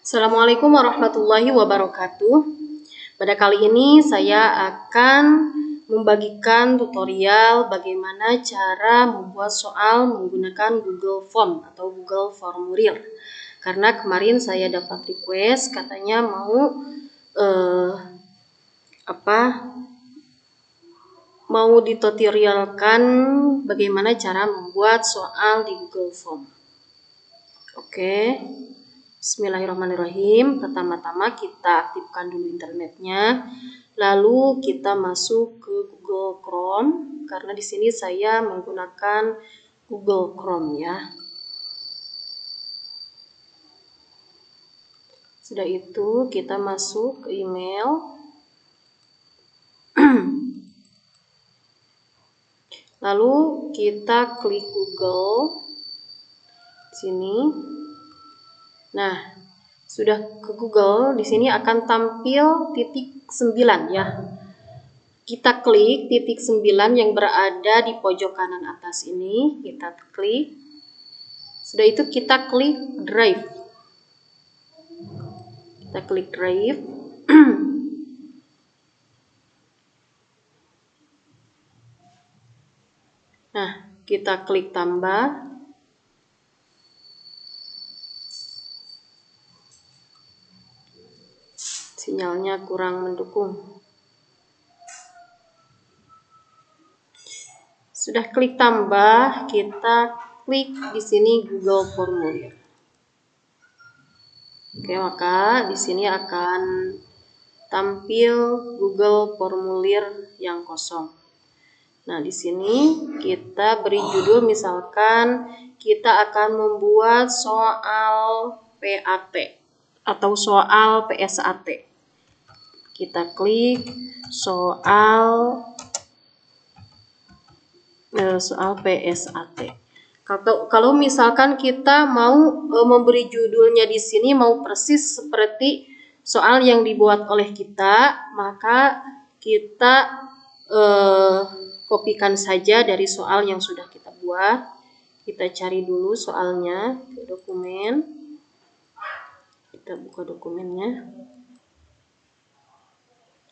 Assalamualaikum warahmatullahi wabarakatuh. Pada kali ini saya akan membagikan tutorial bagaimana cara membuat soal menggunakan Google Form atau Google Formulir. Karena kemarin saya dapat request katanya mau ditutorialkan bagaimana cara membuat soal di Google Form. Oke. Bismillahirrahmanirrahim. Pertama-tama kita aktifkan dulu internetnya. Lalu kita masuk ke Google Chrome karena di sini saya menggunakan Google Chrome ya. Sudah itu kita masuk ke email. Lalu kita klik Google sini. Nah, sudah ke Google, di sini akan tampil titik 9 ya. Kita klik titik 9 yang berada di pojok kanan atas ini, kita klik. Sudah itu kita klik Drive. Kita klik Drive. Nah, kita klik tambah. Sinyalnya kurang mendukung. Sudah klik tambah, kita klik di sini Google Formulir. Oke, maka di sini akan tampil Google Formulir yang kosong. Nah, di sini kita beri judul, misalkan kita akan membuat soal PAT atau soal PSAT. Kita klik soal PSAT. Kalau misalkan kita mau memberi judulnya di sini mau persis seperti soal yang dibuat oleh kita, maka kita kopikan saja dari soal yang sudah kita buat. Kita cari dulu soalnya ke dokumen. Kita buka dokumennya.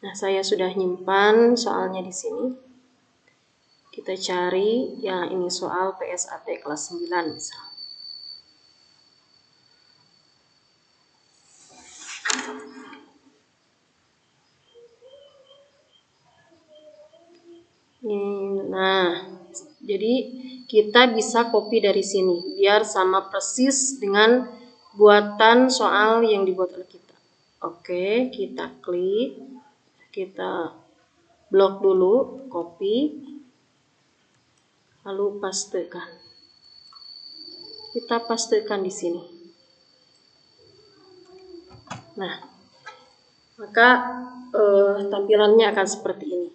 Nah, saya sudah nyimpan soalnya di sini. Kita cari yang ini soal PSAT kelas 9 misal. Nah, jadi kita bisa copy dari sini biar sama persis dengan buatan soal yang dibuat oleh kita. Oke, kita klik, kita blok dulu, copy, lalu pastekan. Kita pastekan di sini. Nah, maka tampilannya akan seperti ini.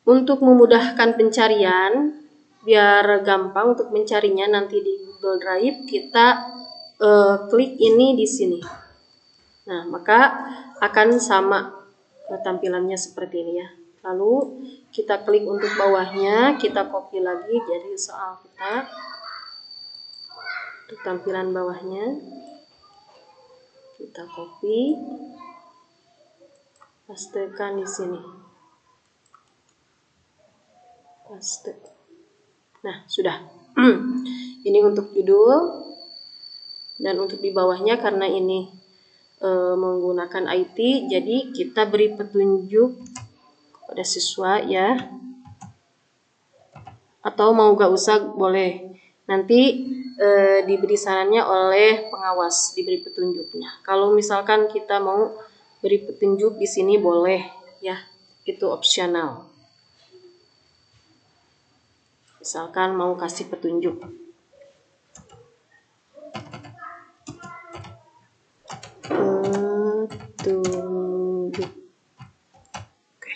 Untuk memudahkan pencarian, biar gampang untuk mencarinya nanti di Google Drive, kita klik ini di sini. Nah, maka akan sama tampilannya seperti ini ya. Lalu kita klik untuk bawahnya, kita copy lagi jadi soal kita. Untuk tampilan bawahnya, kita copy, pastekan di sini. Paste. Nah, sudah. Ini untuk judul dan untuk di bawahnya karena ini menggunakan IT, jadi kita beri petunjuk kepada siswa ya. Atau mau gak usah boleh. Nanti diberi sarannya oleh pengawas, diberi petunjuknya. Kalau misalkan kita mau beri petunjuk di sini boleh ya, itu opsional. Misalkan mau kasih petunjuk. Oke.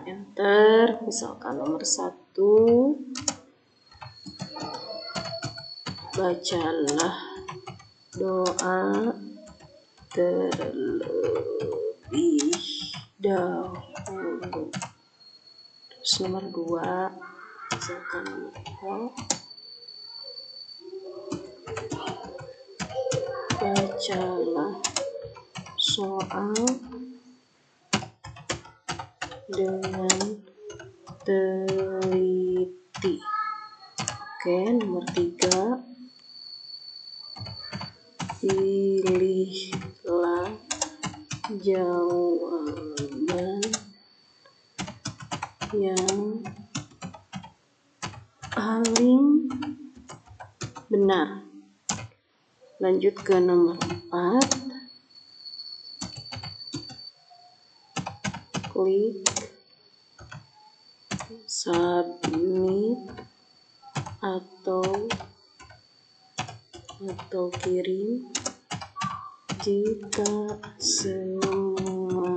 Enter, misalkan nomor 1. Bacalah doa terlebih dahulu. Terus nomor 2, misalkan Bacalah soal dengan teliti. Oke, nomor 3. Pilihlah jawaban yang paling benar. Lanjut ke nomor 4. Klik submit atau kirim jika semua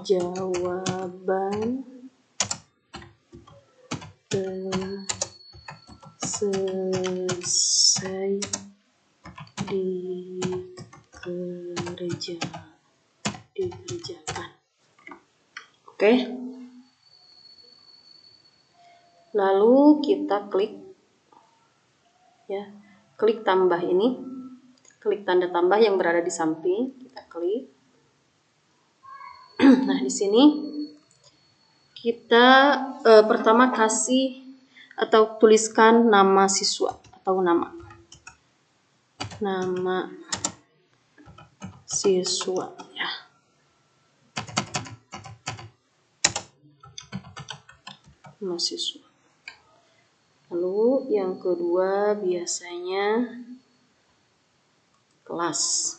jawaban telah selesai dikerjakan. Oke. Lalu kita klik klik tambah ini, klik tanda tambah yang berada di samping, kita klik. Nah, di sini kita pertama kasih atau tuliskan nama siswa atau nama siswa ya. Nama siswa. Lalu yang kedua biasanya kelas.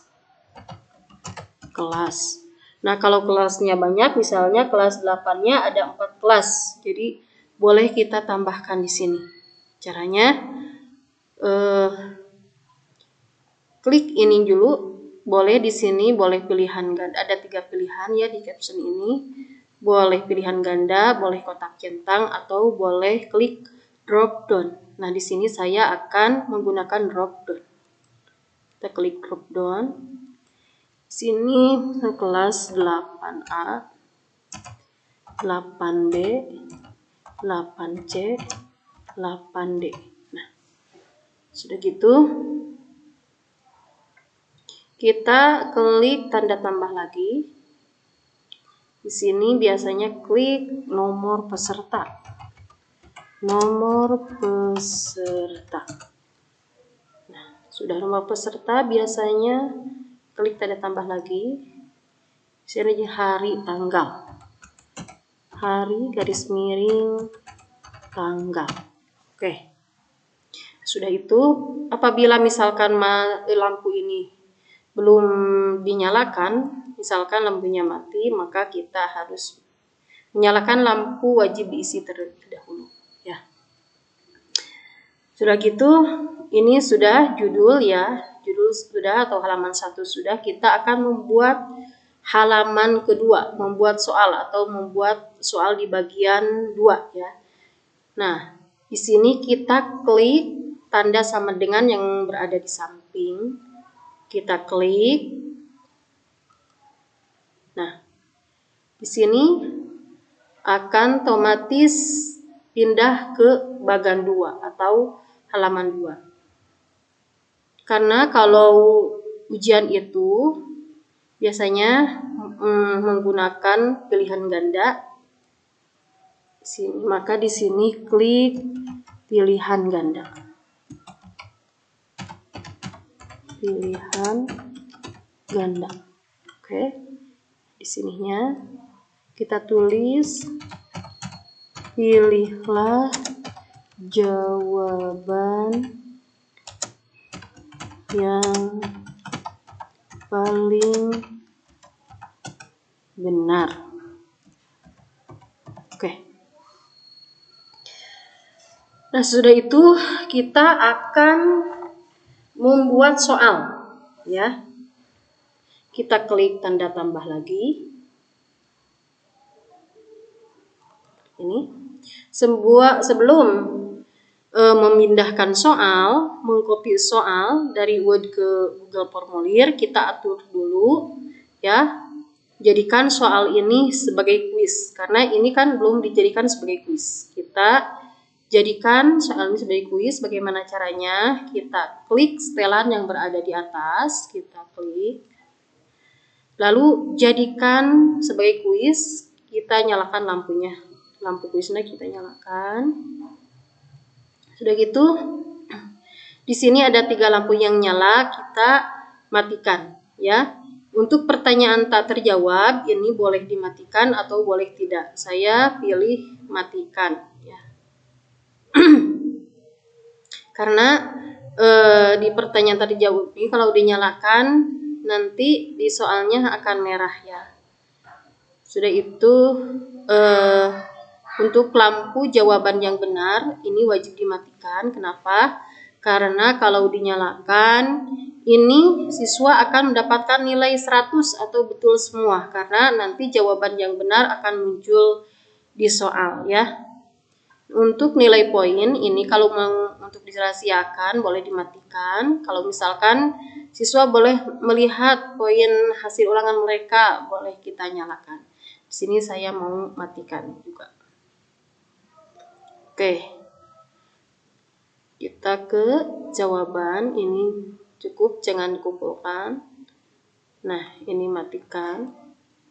Nah, kalau kelasnya banyak, misalnya kelas 8-nya ada 4 kelas. Jadi boleh kita tambahkan di sini. Caranya klik ini dulu, boleh di sini, boleh pilihan ganda. Ada 3 pilihan ya di caption ini. Boleh pilihan ganda, boleh kotak centang, atau boleh klik drop down. Nah, di sini saya akan menggunakan drop down. Kita klik drop down. Sini kelas 8A, 8B, 8C, 8D. Nah, sudah gitu. Kita klik tanda tambah lagi. Di sini biasanya klik nomor peserta. Nomor peserta. Nah, sudah nomor peserta biasanya klik tanda tambah lagi. Di sini hari tanggal. Hari garis miring tanggal. Oke. Sudah itu, apabila misalkan lampu ini belum dinyalakan, misalkan lampunya mati, maka kita harus menyalakan lampu wajib diisi terlebih dahulu ya. Sudah gitu, ini sudah judul ya. Judul sudah atau halaman 1 sudah. Kita akan membuat halaman kedua, membuat soal atau membuat soal di bagian 2 ya. Nah, di sini kita klik tanda sama dengan yang berada di samping. Kita klik. Nah, di sini akan otomatis pindah ke bagian 2 atau halaman 2. Karena kalau ujian itu biasanya menggunakan pilihan ganda, maka di sini klik pilihan ganda. Pilihan ganda. Oke. Di sininya kita tulis pilihlah jawaban yang paling benar. Oke. Nah, sudah itu kita akan membuat soal ya. Kita klik tanda tambah lagi. Ini sebelum memindahkan soal, mengcopy soal dari Word ke Google Formulir, kita atur dulu ya. Jadikan soal ini sebagai kuis, karena ini kan belum dijadikan sebagai kuis. Kita jadikan soal ini sebagai kuis. Bagaimana caranya? Kita klik setelan yang berada di atas, kita klik. Lalu jadikan sebagai kuis, kita nyalakan lampunya. Lampu kuisnya kita nyalakan. Sudah gitu, di sini ada 3 lampu yang nyala, kita matikan ya. Untuk pertanyaan tak terjawab, ini boleh dimatikan atau boleh tidak. Saya pilih matikan ya. Karena di pertanyaan tak terjawab ini kalau dinyalakan nanti di soalnya akan merah ya. Sudah itu untuk lampu jawaban yang benar ini wajib dimatikan. Kenapa? Karena kalau dinyalakan ini siswa akan mendapatkan nilai 100 atau betul semua, karena nanti jawaban yang benar akan muncul di soal ya. Untuk nilai poin ini kalau mau untuk dirahasiakan boleh dimatikan. Kalau misalkan siswa boleh melihat poin hasil ulangan mereka, boleh kita nyalakan. Di sini saya mau matikan juga. Oke. Kita ke jawaban, ini cukup, jangan dikumpulkan. Nah, ini matikan.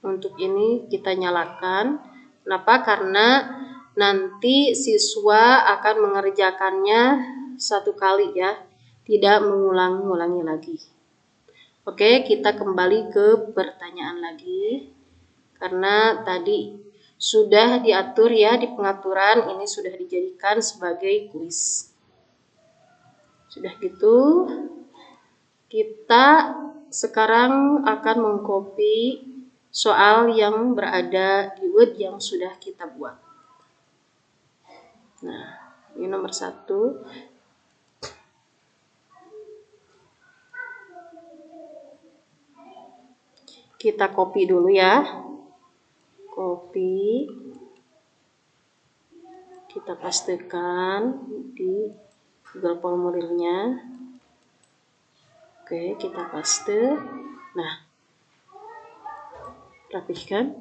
Untuk ini kita nyalakan. Kenapa? Karena nanti siswa akan mengerjakannya 1 kali ya, tidak mengulang-ulangi lagi. Oke, kita kembali ke pertanyaan lagi. Karena tadi sudah diatur ya di pengaturan, ini sudah dijadikan sebagai kuis. Sudah gitu, kita sekarang akan mengcopy soal yang berada di Word yang sudah kita buat. Nah, ini nomor 1. Kita copy dulu ya. Copy. Kita pastekan di Google Formulirnya. Oke, kita paste. Nah, rapihkan.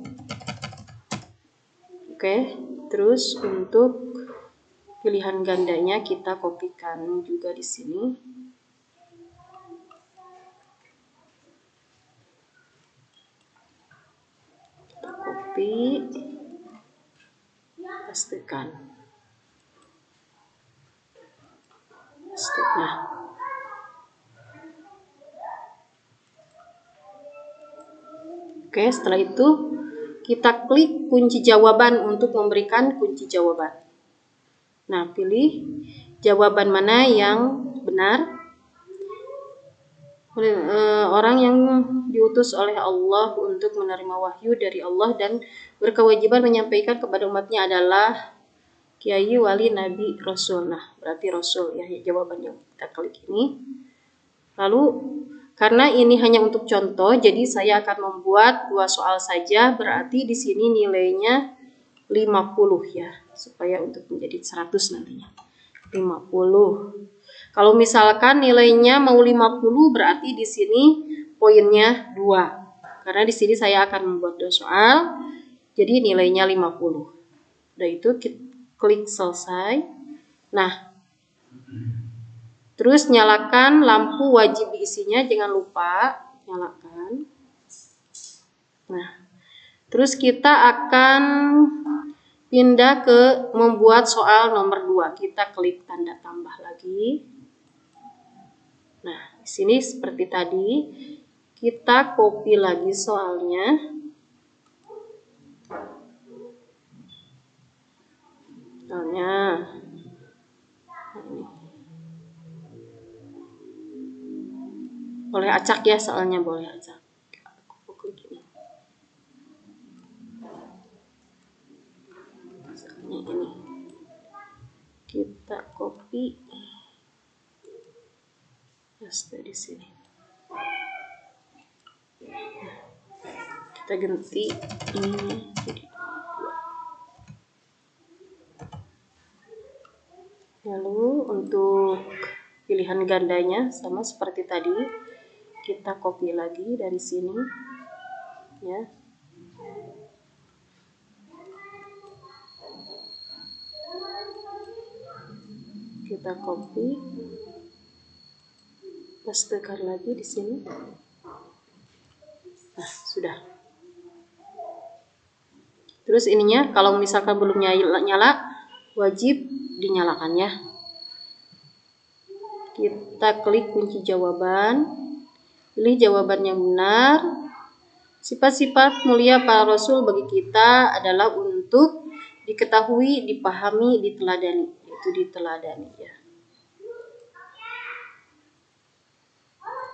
Oke, terus untuk pilihan gandanya kita kopikan juga di sini. Kita copy, pastekan. Nah, oke, setelah itu kita klik kunci jawaban untuk memberikan kunci jawaban. Nah, pilih jawaban mana yang benar. Orang yang diutus oleh Allah untuk menerima wahyu dari Allah dan berkewajiban menyampaikan kepada umatnya adalah kiai, wali, nabi, rasul. Nah, berarti rasul ya jawaban yang kita klik ini. Lalu karena ini hanya untuk contoh, jadi saya akan membuat 2 soal saja, berarti di sini nilainya 50 ya, supaya untuk menjadi 100 nantinya. 50. Kalau misalkan nilainya mau 50, berarti di sini poinnya 2. Karena di sini saya akan membuat 2 soal, jadi nilainya 50. Udah itu kita klik selesai. Nah, terus nyalakan lampu wajib diisinya, jangan lupa nyalakan. Nah, terus kita akan pindah ke membuat soal nomor 2. Kita klik tanda tambah lagi. Nah, di sini seperti tadi, kita copy lagi soalnya. Soalnya boleh acak ya, soalnya boleh acak. Aku klik ini. Soalnya ini. Kita copy. Paste di sini. Kita ganti ini jadi 2. Lalu untuk pilihan gandanya sama seperti tadi, kita copy lagi dari sini ya. kita copy, pastekan lagi di sini. Nah, sudah. Terus ininya kalau misalkan belum nyala, wajib dinyalakan ya. Kita klik kunci jawaban, pilih jawaban yang benar. Sifat-sifat mulia para rasul bagi kita adalah untuk diketahui, dipahami, diteladani, yaitu diteladani ya.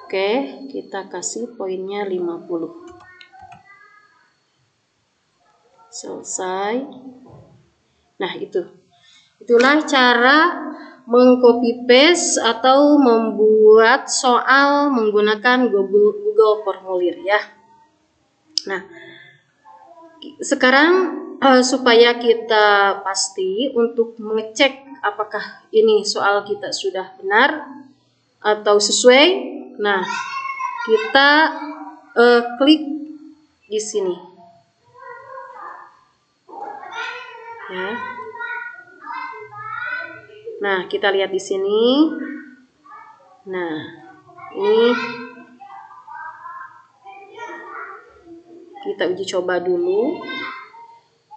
Oke, kita kasih poinnya 50. Selesai. Nah, itulah cara mengcopy paste atau membuat soal menggunakan Google Formulir ya. Nah, sekarang supaya kita pasti untuk mengecek apakah ini soal kita sudah benar atau sesuai. Nah, kita klik di sini ya. Nah, kita lihat di sini. Nah, ini kita uji coba dulu.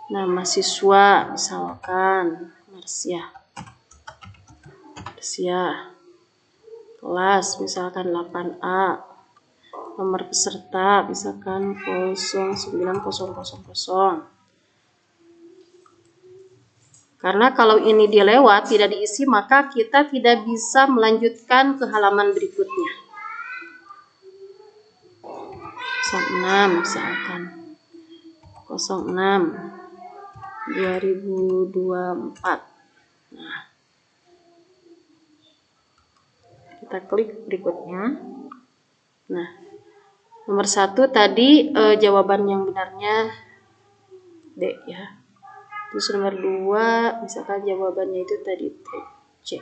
Nama siswa misalkan Marsya. Kelas misalkan 8A. Nomor peserta misalkan 09000. Karena kalau ini dia lewat, tidak diisi, maka kita tidak bisa melanjutkan ke halaman berikutnya. 06 misalkan 06 2024. Nah, kita klik berikutnya. Nah, nomor 1 tadi jawaban yang benarnya D ya. Terus nomor 2 misalkan jawabannya itu tadi C.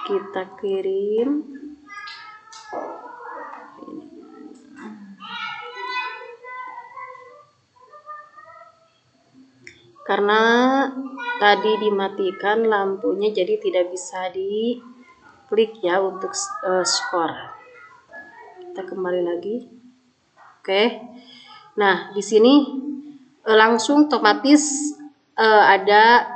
Kita kirim. Karena tadi dimatikan lampunya, jadi tidak bisa diklik ya untuk skor. Kita kembali lagi. Oke. Nah, di sini langsung otomatis ada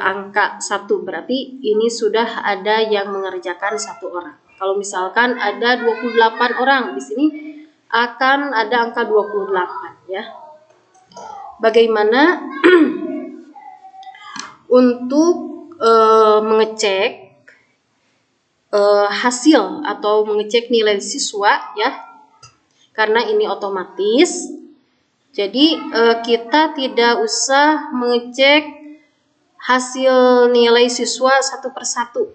angka 1, berarti ini sudah ada yang mengerjakan 1 orang. Kalau misalkan ada 28 orang, di sini akan ada angka 28 ya. Bagaimana untuk mengecek hasil atau mengecek nilai siswa ya? Karena ini otomatis, jadi kita tidak usah mengecek hasil nilai siswa satu persatu.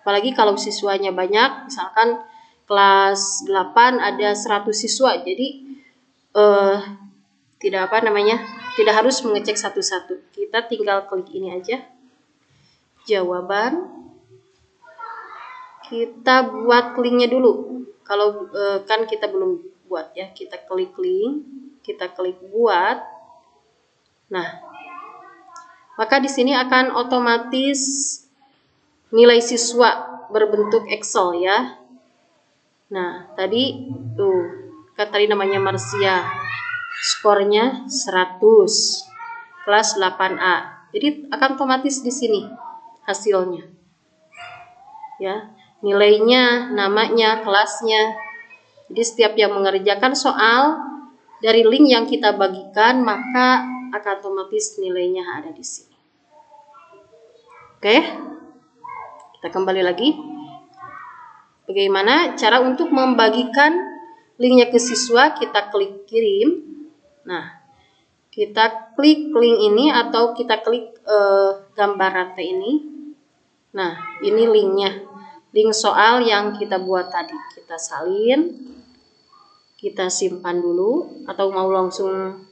Apalagi kalau siswanya banyak, misalkan kelas 8 ada 100 siswa, jadi tidak harus mengecek satu-satu. Kita tinggal klik ini aja, jawaban. Kita buat linknya dulu. Kalau kan kita belum buat ya, kita klik link, kita klik buat. Nah, maka di sini akan otomatis nilai siswa berbentuk Excel ya. Nah, tadi kan tadi namanya Marsya, skornya 100, kelas 8A. Jadi akan otomatis di sini hasilnya. Ya, nilainya, namanya, kelasnya. Jadi setiap yang mengerjakan soal dari link yang kita bagikan, maka akan otomatis nilainya ada di sini. Oke, kita kembali lagi. Bagaimana cara untuk membagikan linknya ke siswa? Kita klik kirim. Nah, kita klik link ini atau kita klik gambar rantai ini. Nah, ini linknya, link soal yang kita buat tadi. Kita salin, kita simpan dulu, atau mau langsung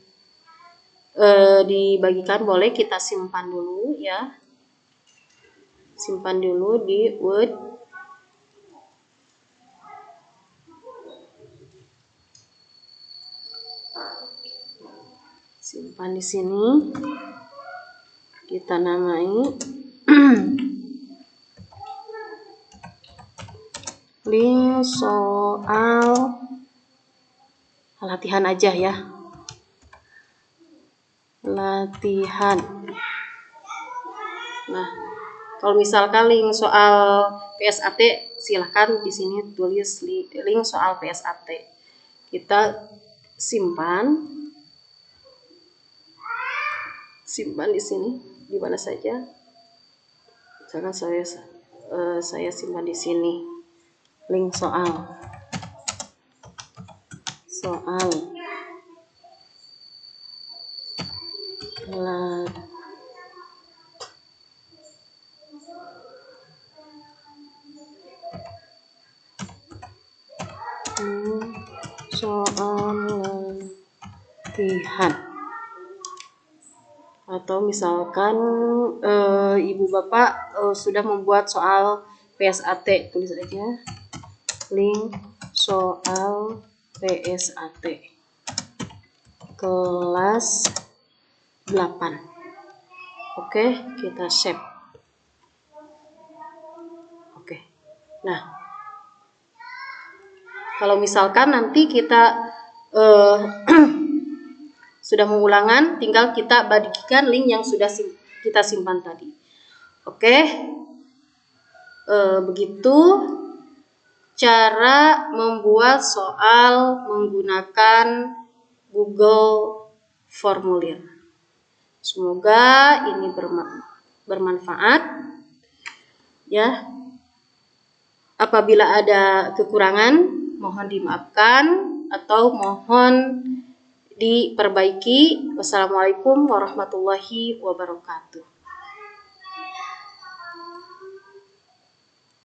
dibagikan boleh, kita simpan dulu ya. Simpan dulu di Word. Simpan di sini. Kita namai link soal latihan aja ya. Latihan. Nah, kalau misalkan link soal PSAT, silahkan di sini tulis link soal PSAT. Kita simpan di sini, di mana saja. Misalkan saya simpan di sini link soal latihan. Atau misalkan ibu bapak sudah membuat soal PSAT, tulis aja link soal PSAT kelas 8. Oke, kita save. Oke. Nah, kalau misalkan nanti kita sudah mengulangan, tinggal kita bagikan link yang sudah kita simpan tadi. Oke, begitu cara membuat soal menggunakan Google Formulir. Semoga ini bermanfaat ya. Apabila ada kekurangan, mohon dimaafkan atau mohon diperbaiki. Wassalamualaikum warahmatullahi wabarakatuh.